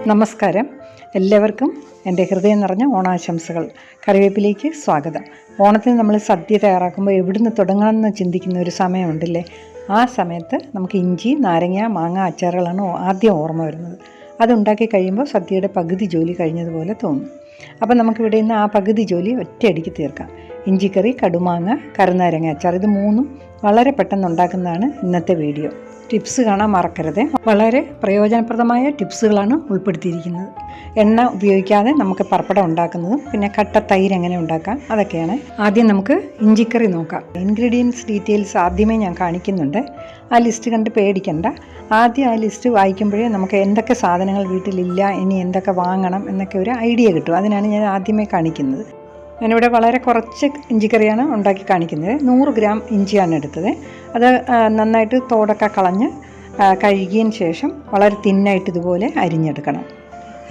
നമസ്കാരം. എല്ലാവർക്കും എൻ്റെ ഹൃദയം നിറഞ്ഞ ഓണാശംസകൾ. കറിവേപ്പിലേക്ക് സ്വാഗതം. ഓണത്തിന് നമ്മൾ സദ്യ തയ്യാറാക്കുമ്പോൾ എവിടുന്ന് തുടങ്ങാമെന്ന് ചിന്തിക്കുന്ന ഒരു സമയമുണ്ടല്ലേ. ആ സമയത്ത് നമുക്ക് ഇഞ്ചി, നാരങ്ങ, മാങ്ങ അച്ചാറുകളാണ് ആദ്യം ഓർമ്മ വരുന്നത്. അതുണ്ടാക്കി കഴിയുമ്പോൾ സദ്യയുടെ പകുതി ജോലി കഴിഞ്ഞതുപോലെ തോന്നും. അപ്പം നമുക്കിവിടെ നിന്ന് ആ പകുതി ജോലി ഒറ്റയടിക്ക് തീർക്കാം. ഇഞ്ചിക്കറി, കടുമാങ്ങ, കറുനാരങ്ങ അച്ചാർ, ഇത് മൂന്നും വളരെ പെട്ടെന്ന് ഉണ്ടാക്കുന്നതാണ് ഇന്നത്തെ വീഡിയോ. ടിപ്സ് കാണാൻ മറക്കരുത്. വളരെ പ്രയോജനപ്രദമായ ടിപ്സുകളാണ് ഉൾപ്പെടുത്തിയിരിക്കുന്നത്. എണ്ണ ഉപയോഗിക്കാതെ നമുക്ക് പപ്പടം ഉണ്ടാക്കുന്നതും പിന്നെ കട്ട തൈര് എങ്ങനെ ഉണ്ടാക്കാം അതൊക്കെയാണ്. ആദ്യം നമുക്ക് ഇഞ്ചിക്കറി നോക്കാം. ഇൻഗ്രീഡിയൻസ് ഡീറ്റെയിൽസ് ആദ്യമേ ഞാൻ കാണിക്കുന്നുണ്ട്. ആ ലിസ്റ്റ് കണ്ട് പേടിക്കണ്ട. ആദ്യം ആ ലിസ്റ്റ് വായിക്കുമ്പോഴേ നമുക്ക് എന്തൊക്കെ സാധനങ്ങൾ വീട്ടിലില്ല, ഇനി എന്തൊക്കെ വാങ്ങണം എന്നൊക്കെ ഒരു ഐഡിയ കിട്ടും. അതിനാണ് ഞാൻ ആദ്യമേ കാണിക്കുന്നത്. ഞാനിവിടെ വളരെ കുറച്ച് ഇഞ്ചിക്കറിയാണ് ഉണ്ടാക്കി കാണിക്കുന്നത്. 100 ഗ്രാം ഇഞ്ചിയാണ് എടുത്തത്. അത് നന്നായിട്ട് തോടൊക്കെ കളഞ്ഞ് കഴുകിയതിന് ശേഷം വളരെ തിന്നായിട്ട് ഇതുപോലെ അരിഞ്ഞെടുക്കണം.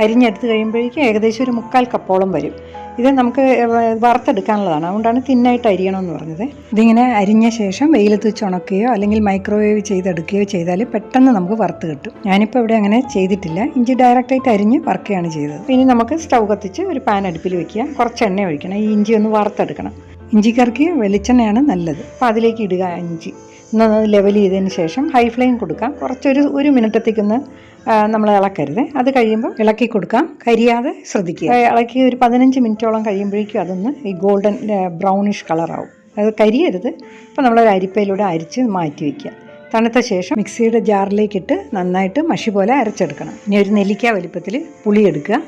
അരിഞ്ഞെടുത്ത് കഴിയുമ്പോഴേക്കും ഏകദേശം ഒരു 1/4 കപ്പോളം വരും. ഇത് നമുക്ക് വറുത്തെടുക്കാനുള്ളതാണ്, അതുകൊണ്ടാണ് തിന്നായിട്ട് അരിയണമെന്ന് പറഞ്ഞത്. ഇതിങ്ങനെ അരിഞ്ഞ ശേഷം വെയിലത്ത് വെച്ച് ഉണക്കുകയോ അല്ലെങ്കിൽ മൈക്രോവേവ് ചെയ്തെടുക്കുകയോ ചെയ്താൽ പെട്ടെന്ന് നമുക്ക് വറുത്ത് കിട്ടും. ഞാനിപ്പോൾ ഇവിടെ അങ്ങനെ ചെയ്തിട്ടില്ല. ഇഞ്ചി ഡയറക്റ്റായിട്ട് അരിഞ്ഞ് വറുക്കുകയാണ് ചെയ്തത്. ഇനി നമുക്ക് സ്റ്റൗ കത്തിച്ച് ഒരു പാൻ അടുപ്പിൽ വയ്ക്കുക. കുറച്ച് എണ്ണ ഒഴിക്കണം. ഈ ഇഞ്ചി ഒന്ന് വറുത്തെടുക്കണം. ഇഞ്ചിക്കറിക്ക് വെളിച്ചെണ്ണയാണ് നല്ലത്. അപ്പോൾ അതിലേക്ക് ഇടുക ഇഞ്ചി. ഒന്ന് ലെവൽ ചെയ്തതിന് ശേഷം ഹൈ ഫ്ലെയിം കൊടുക്കാം. ഒരു മിനിറ്റത്തേക്കൊന്ന് നമ്മൾ ഇളക്കരുത്. അത് കഴിയുമ്പോൾ ഇളക്കി കൊടുക്കാം, കരിയാതെ ശ്രദ്ധിക്കുക. ഇളക്കി ഒരു 15 മിനിറ്റോളം കഴിയുമ്പോഴേക്കും അതൊന്ന് ഈ ഗോൾഡൻ ബ്രൗണിഷ് കളറാവും. അത് കരിയരുത്. അപ്പോൾ നമ്മളൊരു അരിപ്പയിലൂടെ അരിച്ച് മാറ്റി വയ്ക്കുക. തണുത്ത ശേഷം മിക്സിയുടെ ജാറിലേക്കിട്ട് നന്നായിട്ട് മഷി പോലെ അരച്ചെടുക്കണം. ഇനി ഒരു നെല്ലിക്ക വലിപ്പത്തിൽ പുളി എടുക്കുക.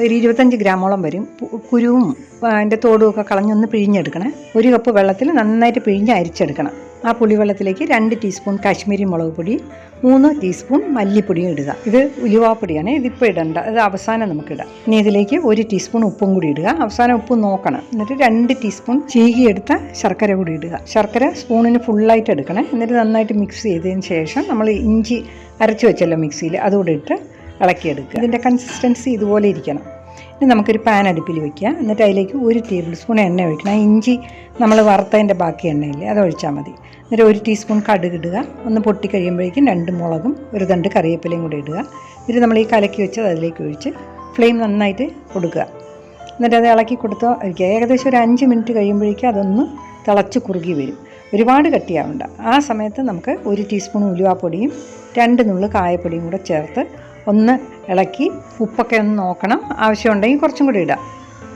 ഒരു 25 ഗ്രാമോളം വരും. കുരുവും അതിൻ്റെ തോടും ഒക്കെ കളഞ്ഞൊന്ന് പിഴിഞ്ഞെടുക്കണം. 1 കപ്പ് വെള്ളത്തിൽ നന്നായിട്ട് പിഴിഞ്ഞ് അരിച്ചെടുക്കണം. ആ പുളിവെള്ളത്തിലേക്ക് 2 ടീസ്പൂൺ കാശ്മീരി മുളക് പൊടി, 3 ടീസ്പൂൺ മല്ലിപ്പൊടിയും ഇടുക. ഇത് ഉലുവാപ്പൊടിയാണ്, ഇതിപ്പോൾ ഇടണ്ട, അത് അവസാനം നമുക്കിടാം. ഇനി ഇതിലേക്ക് 1 ടീസ്പൂൺ ഉപ്പും കൂടി ഇടുക. അവസാനം ഉപ്പ് നോക്കണം. എന്നിട്ട് 2 ടീസ്പൂൺ ചീകിയെടുത്ത ശർക്കര കൂടി ഇടുക. ശർക്കര സ്പൂണിന് ഫുള്ളായിട്ട് എടുക്കണം. എന്നിട്ട് നന്നായിട്ട് മിക്സ് ചെയ്തതിന് ശേഷം നമ്മൾ ഇഞ്ചി അരച്ച് വെച്ചല്ലോ മിക്സിയിൽ, അതുകൂടെ ഇട്ട് ഇളക്കിയെടുക്കുക. ഇതിൻ്റെ കൺസിസ്റ്റൻസി ഇതുപോലെ ഇരിക്കണം. ഇനി നമുക്കൊരു പാൻ അടുപ്പിൽ വയ്ക്കുക. എന്നിട്ട് അതിലേക്ക് 1 ടേബിൾ സ്പൂൺ എണ്ണ ഒഴിക്കണം. ഇഞ്ചി നമ്മൾ വറുത്തതിൻ്റെ ബാക്കി എണ്ണയില്ലേ, അത് ഒഴിച്ചാൽ മതി. എന്നിട്ട് 1 ടീസ്പൂൺ കടുക് ഇടുക. ഒന്ന് പൊട്ടി കഴിയുമ്പോഴേക്കും 2 മുളകും 1 തണ്ട് കറിവേപ്പിലയും കൂടി ഇടുക. എന്നിട്ട് നമ്മൾ ഈ കലക്കി വെച്ചത് അതിലേക്ക് ഒഴിച്ച് ഫ്ലെയിം നന്നായിട്ട് കൊടുക്കുക. എന്നിട്ട് അത് ഇളക്കി കൊടുത്തോ ഒഴിക്കുക. ഏകദേശം ഒരു 5 മിനിറ്റ് കഴിയുമ്പോഴേക്കും അതൊന്ന് തിളച്ച് കുറുകി വരും. ഒരുപാട് കട്ടിയാവണ്ട. ആ സമയത്ത് നമുക്ക് 1 ടീസ്പൂൺ ഉലുവാപ്പൊടിയും 2 നുള്ളു കായപ്പൊടിയും കൂടെ ചേർത്ത് ഒന്ന് ഇളക്കി ഉപ്പൊക്കെ ഒന്ന് നോക്കണം. ആവശ്യമുണ്ടെങ്കിൽ കുറച്ചും കൂടി ഇടാം.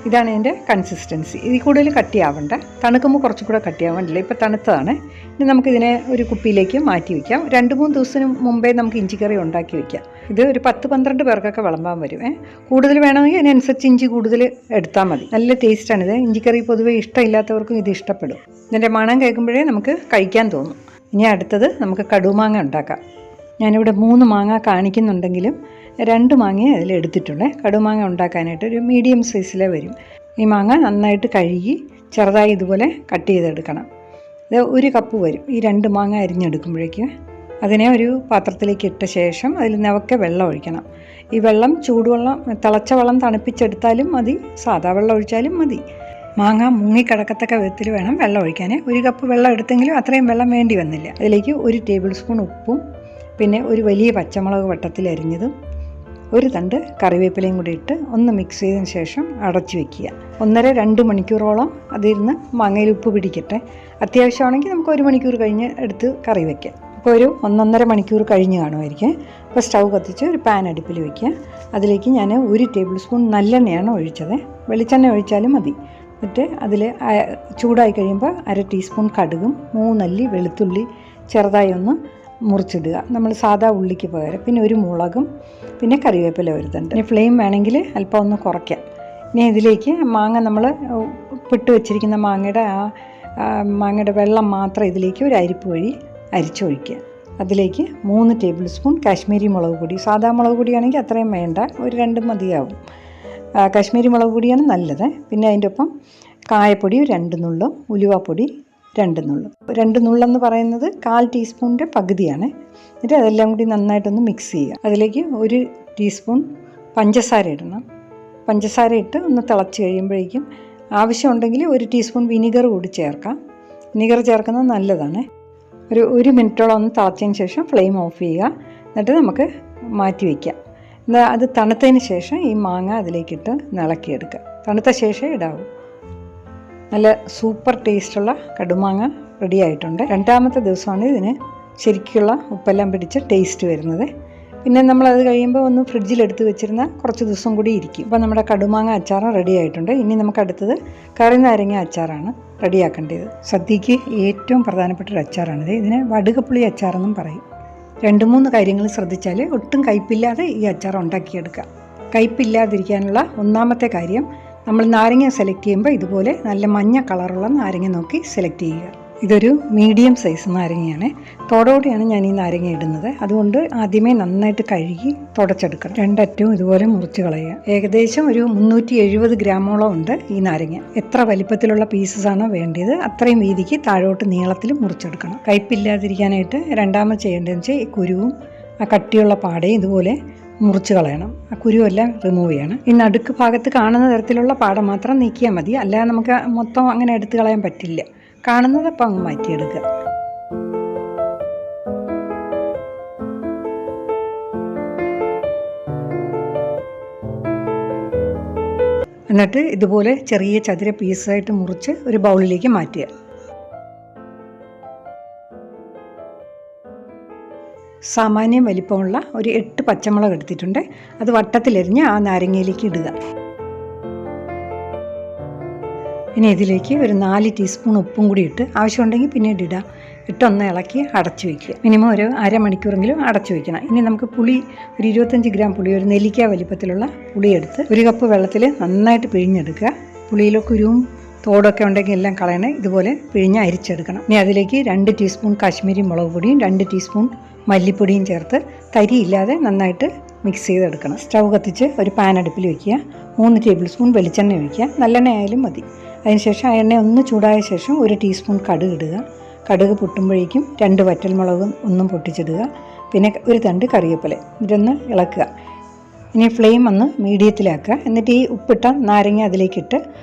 ഇതാണ് ഇതിൻ്റെ കൺസിസ്റ്റൻസി. ഇതിൽ കൂടുതൽ കട്ടിയാവണ്ട. തണുക്കുമ്പോൾ കുറച്ചും കൂടെ കട്ടിയാവണ്ടില്ല. ഇപ്പോൾ തണുത്തതാണ്. ഇനി നമുക്കിതിനെ ഒരു കുപ്പിയിലേക്ക് മാറ്റി വയ്ക്കാം. 2-3 ദിവസത്തിന് മുമ്പേ നമുക്ക് ഇഞ്ചിക്കറി ഉണ്ടാക്കി വയ്ക്കാം. ഇത് ഒരു 10-12 പേർക്കൊക്കെ വിളമ്പാൻ വരും. കൂടുതൽ വേണമെങ്കിൽ അതിനനുസരിച്ച് ഇഞ്ചി കൂടുതൽ എടുത്താൽ മതി. നല്ല ടേസ്റ്റാണിത്. ഇഞ്ചിക്കറി പൊതുവേ ഇഷ്ടമില്ലാത്തവർക്കും ഇത് ഇഷ്ടപ്പെടും. ഇതിൻ്റെ മണം കേൾക്കുമ്പോഴേ നമുക്ക് കഴിക്കാൻ തോന്നും. ഇനി അടുത്തത് നമുക്ക് കടുമാങ്ങ ഉണ്ടാക്കാം. ഞാനിവിടെ 3 മാങ്ങ കാണിക്കുന്നുണ്ടെങ്കിലും 2 മാങ്ങ അതിൽ എടുത്തിട്ടുണ്ട്. കടുമാങ്ങ ഉണ്ടാക്കാനായിട്ട് ഒരു മീഡിയം സൈസിലേ വരും. ഈ മാങ്ങ നന്നായിട്ട് കഴുകി ചെറുതായി ഇതുപോലെ കട്ട് ചെയ്തെടുക്കണം. ഇത് 1 കപ്പ് വരും ഈ 2 മാങ്ങ അരിഞ്ഞെടുക്കുമ്പോഴേക്കും. അതിനെ ഒരു പാത്രത്തിലേക്ക് ഇട്ട ശേഷം അതിൽ നിന്നൊക്കെ വെള്ളം ഒഴിക്കണം. ഈ വെള്ളം ചൂടുവെള്ളം, തിളച്ച വെള്ളം തണുപ്പിച്ചെടുത്താലും മതി, സാധാ വെള്ളം ഒഴിച്ചാലും മതി. മാങ്ങ മുങ്ങിക്കിടക്കത്തക്ക വിധത്തിൽ വേണം വെള്ളം ഒഴിക്കാൻ. 1 കപ്പ് വെള്ളം എടുത്തെങ്കിലും അത്രയും വെള്ളം വേണ്ടി വന്നില്ല. അതിലേക്ക് 1 ടേബിൾ സ്പൂൺ ഉപ്പും പിന്നെ ഒരു വലിയ പച്ചമുളക് വട്ടത്തിൽ അരിഞ്ഞതും 1 തണ്ട് കറിവേപ്പിലയും കൂടി ഇട്ട് ഒന്ന് മിക്സ് ചെയ്തതിന് ശേഷം അടച്ചു വയ്ക്കുക. 1.5-2 മണിക്കൂറോളം അതിരുന്ന് മാങ്ങയിൽ ഉപ്പ് പിടിക്കട്ടെ. അത്യാവശ്യമാണെങ്കിൽ നമുക്ക് 1 മണിക്കൂർ കഴിഞ്ഞ് എടുത്ത് കറി വയ്ക്കാം. ഇപ്പോൾ ഒരു 1-1.5 മണിക്കൂർ കഴിഞ്ഞ് കാണുമായിരിക്കും. ഇപ്പോൾ സ്റ്റൗ കത്തിച്ച് ഒരു പാൻ അടുപ്പിൽ വയ്ക്കുക. അതിലേക്ക് ഞാൻ 1 ടേബിൾ സ്പൂൺ നല്ലെണ്ണയാണ് ഒഴിച്ചത്. വെളിച്ചെണ്ണ ഒഴിച്ചാലും മതി. എന്നിട്ട് അതിൽ ചൂടായി കഴിയുമ്പോൾ 1/2 ടീസ്പൂൺ കടുകും 3 അല്ലി വെളുത്തുള്ളി ചെറുതായി ഒന്ന് മുറിച്ചിടുക. നമ്മൾ സാധാ ഉള്ളിക്ക് പകരം. പിന്നെ 1 മുളകും പിന്നെ കറിവേപ്പില 1 തണ്ട്. ഇനി ഫ്ലെയിം വേണമെങ്കിൽ അല്പം ഒന്ന് കുറയ്ക്കാം. ഇനി ഇതിലേക്ക് മാങ്ങ, നമ്മൾ പിട്ട് വെച്ചിരിക്കുന്ന മാങ്ങയുടെ വെള്ളം മാത്രം ഇതിലേക്ക് ഒരു അരിപ്പ് വഴി അരിച്ചൊഴിക്കുക. അതിലേക്ക് 3 ടേബിൾ സ്പൂൺ കാശ്മീരി മുളക് പൊടി. സാധാ മുളക് പൊടിയാണെങ്കിൽ അത്രയും വേണ്ട, ഒരു 2 മതിയാവും. കാശ്മീരി മുളക് പൊടിയാണ് നല്ലത്. പിന്നെ അതിൻ്റെ ഒപ്പം കായപ്പൊടി 2 നുള്ളു, ഉലുവാപ്പൊടി 2 നുള്ളു. 2 നുള്ളെന്ന് പറയുന്നത് 1/4 ടീസ്പൂണിൻ്റെ പകുതിയാണ്. എന്നിട്ട് അതെല്ലാം കൂടി നന്നായിട്ടൊന്ന് മിക്സ് ചെയ്യുക. അതിലേക്ക് 1 ടീസ്പൂൺ പഞ്ചസാര ഇടണം. പഞ്ചസാര ഇട്ട് ഒന്ന് തിളച്ച് കഴിയുമ്പോഴേക്കും ആവശ്യമുണ്ടെങ്കിൽ 1 ടീസ്പൂൺ വിനീഗർ കൂടി ചേർക്കാം. വിനീഗർ ചേർക്കുന്നത് നല്ലതാണ്. ഒരു 1 മിനിറ്റോളം ഒന്ന് തിളച്ചതിന് ശേഷം ഫ്ലെയിം ഓഫ് ചെയ്യുക. എന്നിട്ട് നമുക്ക് മാറ്റി വയ്ക്കാം. അത് തണുത്തതിന് ശേഷം ഈ മാങ്ങ അതിലേക്കിട്ട് ഇളക്കിയെടുക്കുക. തണുത്ത ശേഷം ഇടാവൂ. നല്ല സൂപ്പർ ടേസ്റ്റുള്ള കടുമാങ്ങ റെഡി ആയിട്ടുണ്ട്. രണ്ടാമത്തെ ദിവസമാണ് ഇതിന് ശരിക്കുള്ള ഉപ്പെല്ലാം പിടിച്ച് ടേസ്റ്റ് വരുന്നത്. പിന്നെ നമ്മളത് കഴിയുമ്പോൾ ഒന്ന് ഫ്രിഡ്ജിലെടുത്ത് വെച്ചിരുന്ന കുറച്ച് ദിവസം കൂടി ഇരിക്കും. അപ്പോൾ നമ്മുടെ കടുമാങ്ങ അച്ചാർ റെഡി ആയിട്ടുണ്ട്. ഇനി നമുക്ക് അടുത്തത് കറിനാരങ്ങ അച്ചാറാണ് റെഡിയാക്കേണ്ടത്. സദ്യക്ക് ഏറ്റവും പ്രധാനപ്പെട്ടൊരു അച്ചാറാണിത്. ഇതിനെ വടുകപ്പുളി അച്ചാറെന്നും പറയും. 2-3 കാര്യങ്ങൾ ശ്രദ്ധിച്ചാൽ ഒട്ടും കയ്പില്ലാതെ ഈ അച്ചാർ ഉണ്ടാക്കിയെടുക്കാം. കയ്പില്ലാതിരിക്കാനുള്ള ഒന്നാമത്തെ കാര്യം, നമ്മൾ നാരങ്ങ സെലക്ട് ചെയ്യുമ്പോൾ ഇതുപോലെ നല്ല മഞ്ഞ കളറുള്ള നാരങ്ങ നോക്കി സെലക്ട് ചെയ്യുക. ഇതൊരു മീഡിയം സൈസ് നാരങ്ങയാണ്. തോടോടെയാണ് ഞാൻ ഈ നാരങ്ങ ഇടുന്നത്. അതുകൊണ്ട് ആദ്യമേ നന്നായിട്ട് കഴുകി തുടച്ചെടുക്കണം. രണ്ടറ്റവും ഇതുപോലെ മുറിച്ച് കളയുക. ഏകദേശം ഒരു 370 ഗ്രാമോളം ഉണ്ട് ഈ നാരങ്ങ. എത്ര വലിപ്പത്തിലുള്ള പീസസാണോ വേണ്ടത് അത്രയും വീതിക്ക് താഴോട്ട് നീളത്തിൽ മുറിച്ചെടുക്കണം. കയ്പില്ലാതിരിക്കാനായിട്ട് രണ്ടാമത് ചെയ്യേണ്ടതെന്ന് വെച്ചാൽ ഈ കുരുവും ആ കട്ടിയുള്ള പാടയും ഇതുപോലെ മുറിച്ച് കളയണം. ആ കുരുവെല്ലാം റിമൂവ് ചെയ്യണം. ഈ നടുക്ക് ഭാഗത്ത് കാണുന്ന തരത്തിലുള്ള പാട മാത്രം നീക്കിയാൽ മതി. അല്ലാതെ നമുക്ക് മൊത്തം അങ്ങനെ എടുത്തു കളയാൻ പറ്റില്ല. കാണുന്നതപ്പം അങ്ങ് മാറ്റിയെടുക്കുക. എന്നിട്ട് ഇതുപോലെ ചെറിയ ചതുര പീസായിട്ട് മുറിച്ച് ഒരു ബൗളിലേക്ക് മാറ്റുക. സാമാന്യം വലിപ്പമുള്ള ഒരു 8 പച്ചമുളക് എടുത്തിട്ടുണ്ട്. അത് വട്ടത്തിലെരിഞ്ഞ് ആ നാരങ്ങയിലേക്ക് ഇടുക. ഇനി ഇതിലേക്ക് ഒരു 4 ടീസ്പൂൺ ഉപ്പും കൂടി ഇട്ട് ആവശ്യമുണ്ടെങ്കിൽ പിന്നീട് ഇടാം. ഇട്ടൊന്ന് ഇളക്കി അടച്ചു വയ്ക്കുക. മിനിമം ഒരു അരമണിക്കൂറെങ്കിലും അടച്ചു വയ്ക്കണം. ഇനി നമുക്ക് പുളി ഒരു 25 ഗ്രാം പുളി, ഒരു നെല്ലിക്ക വലിപ്പത്തിലുള്ള പുളി എടുത്ത് 1 കപ്പ് വെള്ളത്തിൽ നന്നായിട്ട് പിഴിഞ്ഞെടുക്കുക. പുളിയിലെ കുരുവും തോടൊക്കെ ഉണ്ടെങ്കിൽ എല്ലാം കളയണേ. ഇതുപോലെ പിഴിഞ്ഞ് അരിച്ചെടുക്കണം. ഇനി അതിലേക്ക് 2 ടീസ്പൂൺ കാശ്മീരി മുളക് പൊടിയും 2 ടീസ്പൂൺ മല്ലിപ്പൊടിയും ചേർത്ത് തരിയില്ലാതെ നന്നായിട്ട് മിക്സ് ചെയ്തെടുക്കണം. സ്റ്റൗ കത്തിച്ച് ഒരു പാൻ അടുപ്പിൽ വയ്ക്കുക. 3 ടേബിൾ സ്പൂൺ വെളിച്ചെണ്ണ ഒഴിക്കുക. നല്ലെണ്ണ ആയാലും മതി. അതിനുശേഷം ആ എണ്ണ ഒന്ന് ചൂടായ ശേഷം 1 ടീസ്പൂൺ കടുക് ഇടുക. കടുക് പൊട്ടുമ്പോഴേക്കും 2 വറ്റൽമുളകും ഒന്നും പൊട്ടിച്ചിടുക. പിന്നെ ഒരു തണ്ട് കറിവേപ്പില. ഇതൊന്ന് ഇളക്കുക. ഇനി ഫ്ലെയിം ഒന്ന് മീഡിയത്തിലാക്കുക. എന്നിട്ട് ഈ ഉപ്പിട്ട നാരങ്ങ അതിലേക്കിട്ട്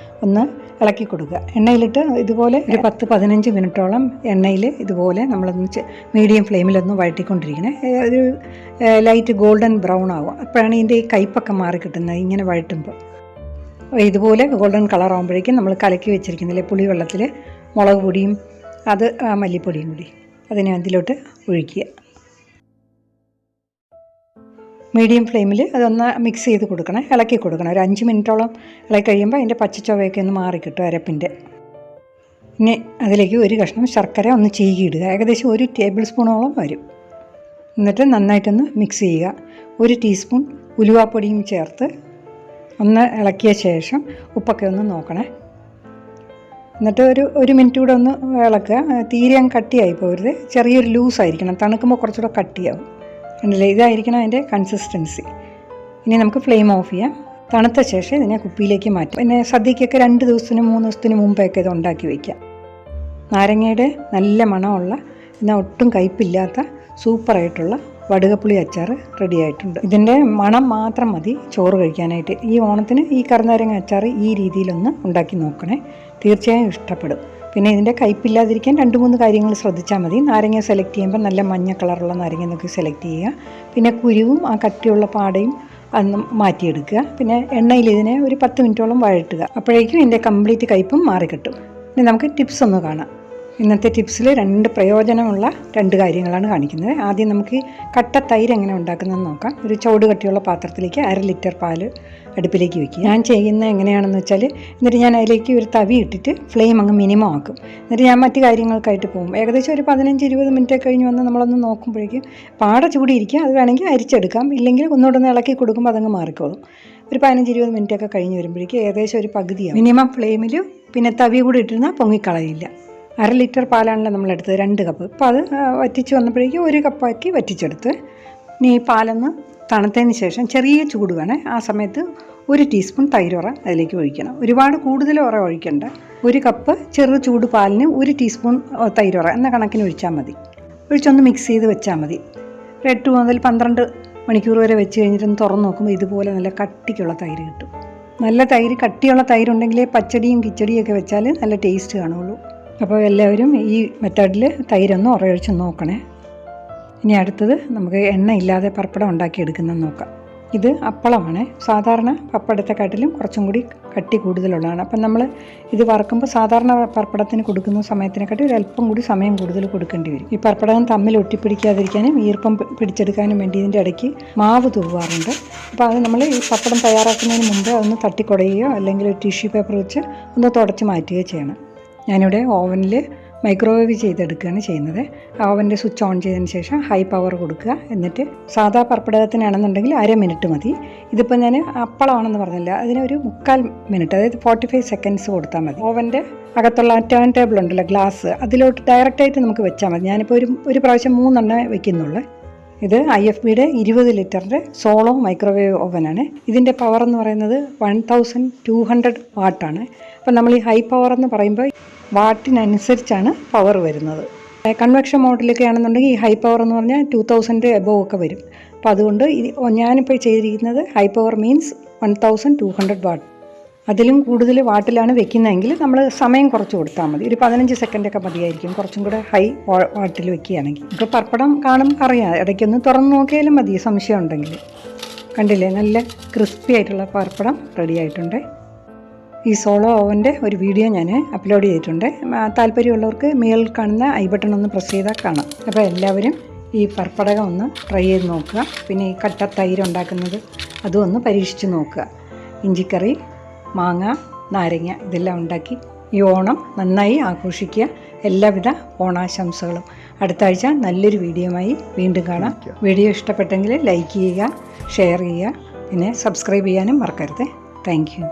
ഒന്ന് ഇളക്കി കൊടുക്കുക. എണ്ണയിലിട്ട് ഇതുപോലെ ഒരു 10-15 മിനിറ്റോളം എണ്ണയിൽ ഇതുപോലെ നമ്മളൊന്ന് മീഡിയം ഫ്ലെയിമിലൊന്ന് വഴറ്റിക്കൊണ്ടിരിക്കണേ. ഒരു ലൈറ്റ് ഗോൾഡൻ ബ്രൗൺ ആവും. അപ്പോഴാണ് ഇതിൻ്റെ ഈ കയ്പ്പൊക്കെ മാറി കിട്ടുന്നത് ഇങ്ങനെ വഴറ്റുമ്പോൾ. ഇതുപോലെ ഗോൾഡൻ കളർ ആകുമ്പോഴേക്കും നമ്മൾ കലക്കി വെച്ചിരിക്കുന്നില്ലേ പുളിവെള്ളത്തിൽ മുളക് പൊടിയും അത് മല്ലിപ്പൊടിയും കൂടി അതിനെ അതിലോട്ട് ഒഴിക്കുക. മീഡിയം ഫ്ലെയിമിൽ അതൊന്ന് മിക്സ് ചെയ്ത് കൊടുക്കണം, ഇളക്കി കൊടുക്കണം. ഒരു 5 മിനിറ്റോളം ഇളക്കി കഴിയുമ്പോൾ അതിൻ്റെ പച്ചച്ചൊവയൊക്കെ ഒന്ന് മാറിക്കിട്ടും അരപ്പിൻ്റെ. ഇനി അതിലേക്ക് ഒരു കഷ്ണം ശർക്കര ഒന്ന് ചീകിയിടുക. ഏകദേശം 1 ടേബിൾ സ്പൂണോളം വരും. എന്നിട്ട് നന്നായിട്ടൊന്ന് മിക്സ് ചെയ്യുക. 1 ടീസ്പൂൺ ഉലുവാപ്പൊടിയും ചേർത്ത് ഒന്ന് ഇളക്കിയ ശേഷം ഉപ്പൊക്കെ ഒന്ന് നോക്കണേ. എന്നിട്ട് ഒരു മിനിറ്റ് കൂടെ ഒന്ന് ഇളക്കുക. തീരെ അങ്ങ് കട്ടിയായി പോകരുത്. ചെറിയൊരു ലൂസായിരിക്കണം. തണുക്കുമ്പോൾ കുറച്ചുകൂടെ കട്ടിയാവും. ഉണ്ടല്ലേ, ഇതായിരിക്കണം അതിൻ്റെ കൺസിസ്റ്റൻസി. ഇനി നമുക്ക് ഫ്ലെയിം ഓഫ് ചെയ്യാം. തണുത്ത ശേഷം ഇതിനെ കുപ്പിയിലേക്ക് മാറ്റും. പിന്നെ സദ്യക്കൊക്കെ 2 ദിവസത്തിനും 3 ദിവസത്തിന് മുമ്പൊക്കെ ഇത് ഉണ്ടാക്കി വയ്ക്കാം. നാരങ്ങയുടെ നല്ല മണമുള്ള എന്നാൽ ഒട്ടും കയ്പില്ലാത്ത സൂപ്പറായിട്ടുള്ള വടുകപ്പുളി അച്ചാർ റെഡി ആയിട്ടുണ്ട്. ഇതിൻ്റെ മണം മാത്രം മതി ചോറ് കഴിക്കാനായിട്ട്. ഈ ഓണത്തിന് ഈ കറുനാരങ്ങ അച്ചാർ ഈ രീതിയിലൊന്ന് ഉണ്ടാക്കി നോക്കണേ. തീർച്ചയായും ഇഷ്ടപ്പെടും. പിന്നെ ഇതിൻ്റെ കയ്പില്ലാതിരിക്കാൻ 2-3 കാര്യങ്ങൾ ശ്രദ്ധിച്ചാൽ മതി. നാരങ്ങ സെലക്ട് ചെയ്യുമ്പോൾ നല്ല മഞ്ഞ കളറുള്ള നാരങ്ങ നോക്കി സെലക്ട് ചെയ്യുക. പിന്നെ കുരുവും ആ കട്ടിയുള്ള പാടയും അന്ന് മാറ്റിയെടുക്കുക. പിന്നെ എണ്ണയിൽ ഇതിനെ ഒരു 10 മിനിറ്റോളം വഴറ്റുക. അപ്പോഴേക്കും ഇതിൻ്റെ കംപ്ലീറ്റ് കയ്പും മാറിക്കിട്ടും. ഇനി നമുക്ക് ടിപ്സ് ഒന്ന് കാണാം. ഇന്നത്തെ ടിപ്സിൽ 2 പ്രയോജനമുള്ള 2 കാര്യങ്ങളാണ് കാണിക്കുന്നത്. ആദ്യം നമുക്ക് കട്ട തൈര് എങ്ങനെ ഉണ്ടാക്കുന്നതെന്ന് നോക്കാം. ഒരു ചൂട് കട്ടിയുള്ള പാത്രത്തിലേക്ക് 1/2 ലിറ്റർ പാൽ അടുപ്പിലേക്ക് വയ്ക്കുക. ഞാൻ ചെയ്യുന്നത് എങ്ങനെയാണെന്ന് വെച്ചാൽ, എന്നിട്ട് ഞാൻ അതിലേക്ക് ഒരു തവി ഇട്ടിട്ട് ഫ്ലെയിം അങ്ങ് മിനിമം ആക്കും. എന്നിട്ട് ഞാൻ മറ്റു കാര്യങ്ങൾക്കായിട്ട് പോകും. ഏകദേശം ഒരു 15-20 മിനിറ്റ് കഴിഞ്ഞ് വന്ന് നമ്മളൊന്ന് നോക്കുമ്പോഴേക്കും പാട ചൂടിയിരിക്കുക. അത് വേണമെങ്കിൽ അരിച്ചെടുക്കാം, ഇല്ലെങ്കിൽ ഒന്നുകൂടെ ഒന്ന് ഇളക്കി കൊടുക്കുമ്പോൾ അതങ്ങ് മാറിക്കോളും. ഒരു 15-20 മിനിറ്റൊക്കെ കഴിഞ്ഞ് വരുമ്പോഴേക്കും ഏകദേശം ഒരു പകുതിയാവും. മിനിമം ഫ്ലെയിമിൽ പിന്നെ തവി കൂടി ഇട്ടിരുന്നാൽ പൊങ്ങിക്കളയില്ല. 1/2 ലിറ്റർ പാലാണല്ലോ നമ്മളെടുത്തത്, 2 കപ്പ്. അപ്പോൾ അത് വറ്റിച്ച് വന്നപ്പോഴേക്കും 1 കപ്പാക്കി വറ്റിച്ചെടുത്ത്. ഇനി ഈ പാലൊന്ന് തണുത്തതിന് ശേഷം ചെറിയ ചൂട് വേണേൽ ആ സമയത്ത് 1 ടീസ്പൂൺ തൈരൊറ അതിലേക്ക് ഒഴിക്കണം. ഒരുപാട് കൂടുതൽ ഉറ ഒഴിക്കണ്ട. 1 കപ്പ് ചെറു ചൂട് പാലിന് 1 ടീസ്പൂൺ തൈരൊറ എന്ന കണക്കിന് ഒഴിച്ചാൽ മതി. ഒഴിച്ചൊന്ന് മിക്സ് ചെയ്ത് വെച്ചാൽ മതി. 8 മുതൽ 12 മണിക്കൂർ വരെ വെച്ച് കഴിഞ്ഞിട്ടൊന്ന് തുറന്ന് നോക്കുമ്പോൾ ഇതുപോലെ നല്ല കട്ടിക്കുള്ള തൈര് കിട്ടും. നല്ല തൈര്, കട്ടിയുള്ള തൈരുണ്ടെങ്കിലേ പച്ചടിയും കിച്ചടിയൊക്കെ വെച്ചാൽ നല്ല ടേസ്റ്റ് കാണുള്ളൂ. അപ്പോൾ എല്ലാവരും ഈ മെത്തേഡിൽ തൈരൊന്ന് ഉറയൊഴിച്ച് നോക്കണേ. ഇനി അടുത്തത് നമുക്ക് എണ്ണ ഇല്ലാതെ പപ്പടം ഉണ്ടാക്കിയെടുക്കുന്നത് നോക്കാം. ഇത് അപ്പളമാണ്. സാധാരണ പപ്പടത്തെക്കാട്ടിലും കുറച്ചും കൂടി കട്ടി കൂടുതലുള്ളതാണ്. അപ്പം നമ്മൾ ഇത് വറക്കുമ്പോൾ സാധാരണ പപ്പടത്തിന് കൊടുക്കുന്ന സമയത്തിനെക്കാട്ടി ഒരു അല്പം കൂടി സമയം കൂടുതൽ കൊടുക്കേണ്ടി വരും. ഈ പപ്പടം തമ്മിൽ ഒട്ടിപ്പിടിക്കാതിരിക്കാനും ഈർപ്പം പിടിച്ചെടുക്കാനും വേണ്ടി ഇതിൻ്റെ ഇടയ്ക്ക് മാവ് തൂവാറുണ്ട്. അപ്പോൾ അത് നമ്മൾ ഈ പപ്പടം തയ്യാറാക്കുന്നതിന് മുമ്പ് അതൊന്ന് തട്ടിക്കുടയുകയോ അല്ലെങ്കിൽ ഒരു ടിഷ്യൂ പേപ്പർ വെച്ച് ഒന്ന് തുടച്ച് മാറ്റുകയോ ചെയ്യണം. ഞാനിവിടെ ഓവനിൽ മൈക്രോവേവ് ചെയ്തെടുക്കുകയാണ് ചെയ്യുന്നത്. ഓവൻ്റെ സ്വിച്ച് ഓൺ ചെയ്തതിന് ശേഷം ഹൈ പവർ കൊടുക്കുക. എന്നിട്ട് സാധാ പപ്പടത്തിനാണെന്നുണ്ടെങ്കിൽ 1/2 മിനിറ്റ് മതി. ഇതിപ്പോൾ ഞാൻ അപ്പളമാണെന്ന് പറഞ്ഞില്ല, അതിനൊരു 3/4 മിനിറ്റ്, അതായത് 45 സെക്കൻഡ്സ് കൊടുത്താൽ മതി. ഓവൻ്റെ അകത്തുള്ള ടേൺ ടേബിൾ ഉണ്ടല്ലോ, ഗ്ലാസ്, അതിലോട്ട് ഡയറക്റ്റായിട്ട് നമുക്ക് വെച്ചാൽ മതി. ഞാനിപ്പോൾ ഒരു പ്രാവശ്യം 3 എണ്ണ വയ്ക്കുന്നുള്ളൂ. ഇത് IFBയുടെ 20 ലിറ്ററിൻ്റെ സോളോ മൈക്രോവേവ് ഓവനാണ്. ഇതിൻ്റെ പവർ എന്ന് പറയുന്നത് 1200 വാട്ടാണ്. അപ്പം നമ്മൾ ഈ ഹൈ പവർ എന്ന് പറയുമ്പോൾ വാട്ടിനനുസരിച്ചാണ് പവർ വരുന്നത്. കൺവെക്ഷൻ മോഡിലൊക്കെ ആണെന്നുണ്ടെങ്കിൽ ഈ ഹൈ പവർ എന്ന് പറഞ്ഞാൽ 2000 എബോവ് ഒക്കെ വരും. അപ്പോൾ അതുകൊണ്ട് ഞാനിപ്പോൾ ചെയ്തിരിക്കുന്നത് ഹൈ പവർ മീൻസ് 1200 വാട്ട്. അതിലും കൂടുതൽ വാട്ടിലാണ് വെക്കുന്നതെങ്കിൽ നമ്മൾ സമയം കുറച്ച് കൊടുത്താൽ മതി. ഒരു 15 സെക്കൻഡൊക്കെ മതിയായിരിക്കും കുറച്ചും കൂടെ ഹൈ വാട്ടിൽ വെക്കുകയാണെങ്കിൽ. ഇപ്പോൾ പപ്പടം കാണും അറിയാം, ഇടയ്ക്കൊന്ന് തുറന്ന് നോക്കിയാലും മതി സംശയം ഉണ്ടെങ്കിൽ. കണ്ടില്ലേ, നല്ല ക്രിസ്പി ആയിട്ടുള്ള പപ്പടം റെഡി ആയിട്ടുണ്ട്. ഈ സോളോ ഓവൻ്റെ ഒരു വീഡിയോ ഞാൻ അപ്ലോഡ് ചെയ്തിട്ടുണ്ട്. താല്പര്യമുള്ളവർക്ക് മേളിൽ കാണുന്ന ഐ ബട്ടൺ ഒന്ന് പ്രസ് ചെയ്താൽ കാണാം. അപ്പോൾ എല്ലാവരും ഈ പപ്പടകം ഒന്ന് ട്രൈ ചെയ്ത് നോക്കുക. പിന്നെ ഈ കട്ട തൈര് ഉണ്ടാക്കുന്നത് അതും ഒന്ന് പരീക്ഷിച്ച് നോക്കുക. ഇഞ്ചിക്കറി, മാങ്ങ, നാരങ്ങ ഇതെല്ലാം ഉണ്ടാക്കി ഈ ഓണം നന്നായി ആഘോഷിക്കുക. എല്ലാവിധ ഓണാശംസകളും. അടുത്ത ആഴ്ച നല്ലൊരു വീഡിയോയുമായി വീണ്ടും കാണാം. വീഡിയോ ഇഷ്ടപ്പെട്ടെങ്കിൽ ലൈക്ക് ചെയ്യുക, ഷെയർ ചെയ്യുക, പിന്നെ സബ്സ്ക്രൈബ് ചെയ്യാനും മറക്കരുത്. Thank you.